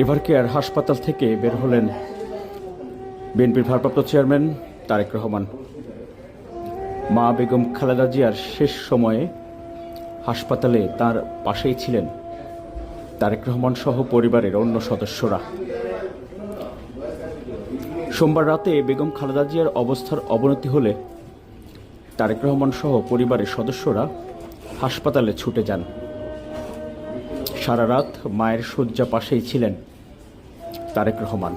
এভারকেয়ার হাসপাতাল থেকে বের হলেন বিএনপির ভারপ্রাপ্ত চেয়ারম্যান তারেক রহমান। মা বেগম খালেদা জিয়ার শেষ সময়ে হাসপাতালে তার পাশেই ছিলেন তারেক রহমান সহ পরিবারের অন্য সদস্যরা। সোমবার রাতে বেগম খালেদা জিয়ার অবস্থার অবনতি হলে তারেক রহমান সহ পরিবারের সদস্যরা হাসপাতালে ছুটে যান। সারা রাত মায়ের শয্যা পাশেই ছিলেন তারেক রহমান।